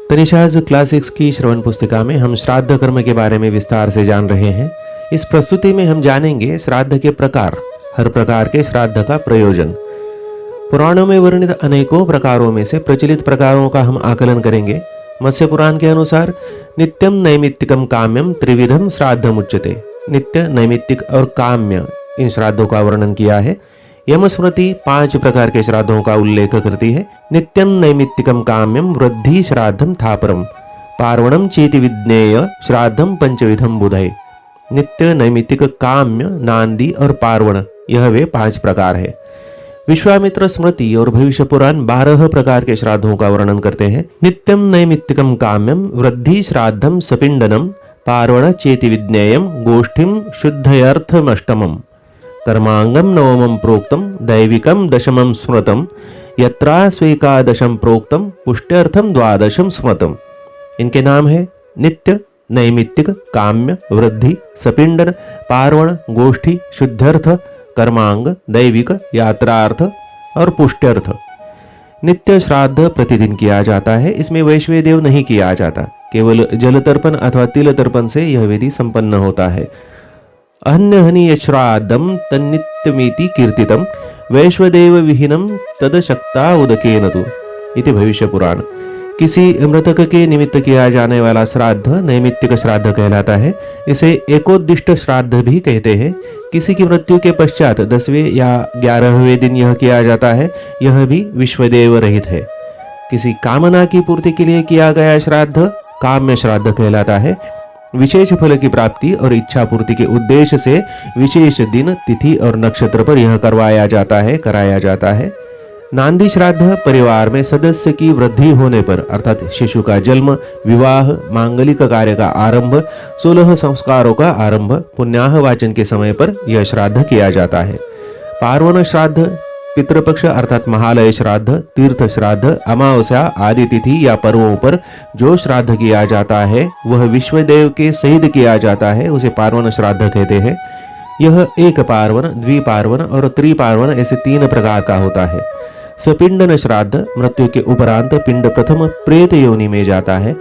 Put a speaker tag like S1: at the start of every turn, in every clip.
S1: तनिषाज classics की श्रवण पुस्तिका में हम श्राद्ध कर्म के बारे में विस्तार से जान रहे हैं। इस प्रस्तुति में हम जानेंगे श्राद्ध के प्रकार, हर प्रकार के श्राद्ध का प्रयोजन। पुराणों में वर्णित अनेकों प्रकारों में से प्रचलित प्रकारों का हम आकलन करेंगे। मत्स्य पुराण के अनुसार नित्यम नैमित्तिकम काम्यम त्रिविधम श्राद्धम उच्यते। नित्य, नैमित्तिक और काम्य इन श्राद्धों का वर्णन किया है। यमस्मृति 5 प्रकार के श्राद्धों का उल्लेख करती है। नित्यम नैमित्तिकम काम्यम वृद्धि श्राद्धम थापरम पार्वणम चेति विज्ञेय श्राद्धम पंचविधम बुधय। नित्य, नैमित्तिक, काम्य, नांदी और पार्वण, यह वे 5 प्रकार है। विश्वामित्र स्मृति और भविष्य पुराण 12 प्रकार के श्राद्धों का वर्णन करते हैं। नित्यम नैमित्तिकम काम्यम वृद्धि श्राद्धम सपिंडनम पार्वण चेति विज्ञेयम गोष्ठिम शुद्धयर्थमष्टमम कर्मांगम नवमं प्रोक्तम दैविकम दशमं स्मृतम यत्रा स्वेकादशम प्रोक्तम पुष्ट्यर्थम द्वादशम स्मृतम। इनके नाम है नित्य, नैमित्तिक, काम्य, वृद्धि, सपिंडन, पार्वण, गोष्ठी, शुद्ध्यर्थ, कर्मांग, दैविक, यात्रार्थ और पुष्ट्यर्थ। नित्य श्राद्ध प्रतिदिन किया जाता है। इसमें वैश्वेय देव नहीं किया जाता, केवल जल तर्पण अथवा तिल तर्पण से यह विधि संपन्न होता है। अन्यहनीय श्राद्धम तन्नित्यमिति कीर्तितम वैश्वदेव विहीनम तदशक्ता उदकेन तु इति भविष्य पुराण। किसी मृतक के निमित्त किया जाने वाला श्राद्ध नैमित्तिक श्राद्ध कहलाता है। इसे एकोद्दिष्ट श्राद्ध भी कहते हैं। किसी की मृत्यु के पश्चात 10वें या 11वें दिन यह किया जाता है। यह भी विश्वदेव रहित है। किसी कामना की पूर्ति के लिए किया गया श्राद्ध काम्य श्राद्ध कहलाता है। विशेष फल की प्राप्ति और इच्छा पूर्ति के उद्देश्य से विशेष दिन, तिथि और नक्षत्र पर यह कराया जाता है। नांदी श्राद्ध परिवार में सदस्य की वृद्धि होने पर अर्थात शिशु का जन्म, विवाह, मांगलिक कार्य का आरंभ, 16 संस्कारों का आरंभ, पुण्याह वाचन के समय पर यह श्राद्ध किया जाता है। पार्वण श्राद्ध पितृपक्ष अर्थात महालय श्राद्ध, तीर्थ श्राद्ध, अमावस्या आदि तिथि या पर्वों पर जो श्राद्ध किया जाता है वह विश्वदेव के सहित किया जाता है, उसे पार्वण श्राद्ध कहते हैं। यह एक पार्वण, द्विपार्वण और त्रिपार्वण ऐसे 3 प्रकार का होता है। सपिंडन श्राद्ध मृत्यु के उपरांत पिंड प्रथम प्रेत योनि में जाता है।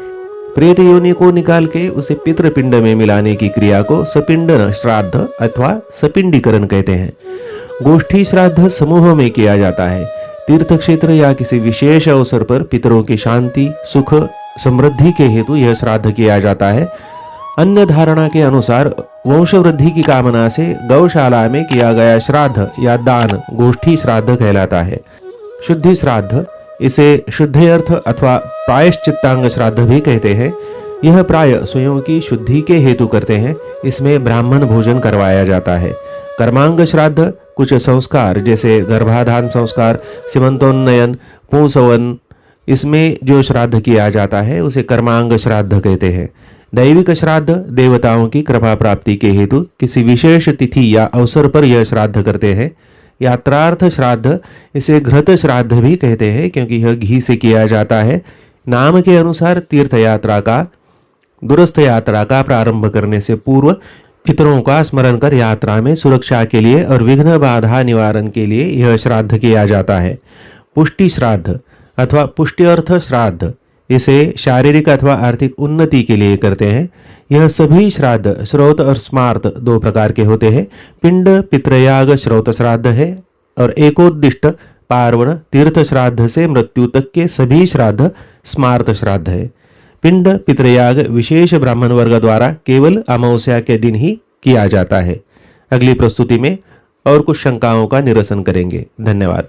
S1: प्रेत योनि को निकाल के उसे पितृपिंड में मिलाने की क्रिया को सपिंडन श्राद्ध अथवा सपिंडीकरण कहते हैं। गोष्ठी श्राद्ध समूह में किया जाता है। तीर्थ क्षेत्र या किसी विशेष अवसर पर पितरों की शांति, सुख, समृद्धि के हेतु यह श्राद्ध किया जाता है। अन्य धारणा के अनुसार वंश वृद्धि की कामना से गौशाला में किया गया श्राद्ध या दान गोष्ठी श्राद्ध कहलाता है। शुद्धि श्राद्ध, इसे शुद्धयर्थ अथवा प्रायश्चित्तांग श्राद्ध भी कहते हैं। यह प्राय स्वयं की शुद्धि के हेतु करते हैं। इसमें ब्राह्मण भोजन करवाया जाता है। कर्मांग श्राद्ध कुछ संस्कार जैसे गर्भाधान संस्कार, सीमंतोन्नयन, पुंसवन, इसमें जो श्राद्ध किया जाता है उसे कर्मांग श्राद्ध कहते हैं। दैविक श्राद्ध देवताओं की कृपा प्राप्ति के हेतु किसी विशेष तिथि या अवसर पर यह श्राद्ध करते हैं। यात्रार्थ श्राद्ध, इसे घृत श्राद्ध भी कहते हैं क्योंकि यह घी से किया जाता है। नाम के अनुसार तीर्थ यात्रा का, दूरस्थ यात्रा का प्रारंभ करने से पूर्व पितरों का स्मरण कर यात्रा में सुरक्षा के लिए और विघ्न बाधा निवारण के लिए यह श्राद्ध किया जाता है। पुष्टि श्राद्ध अथवा पुष्ट्यर्थ श्राद्ध, इसे शारीरिक अथवा आर्थिक उन्नति के लिए करते हैं। यह सभी श्राद्ध श्रौत और स्मार्त 2 प्रकार के होते हैं। पिंड पितृयाग श्रौत श्राद्ध है और एकोद्दिष्ट पार्वण तीर्थ श्राद्ध से मृत्यु तक के सभी श्राद्ध स्मार्त श्राद्ध है। पिंड पितृयाग विशेष ब्राह्मण वर्ग द्वारा केवल अमावस्या के दिन ही किया जाता है। अगली प्रस्तुति में और कुछ शंकाओं का निरसन करेंगे। धन्यवाद।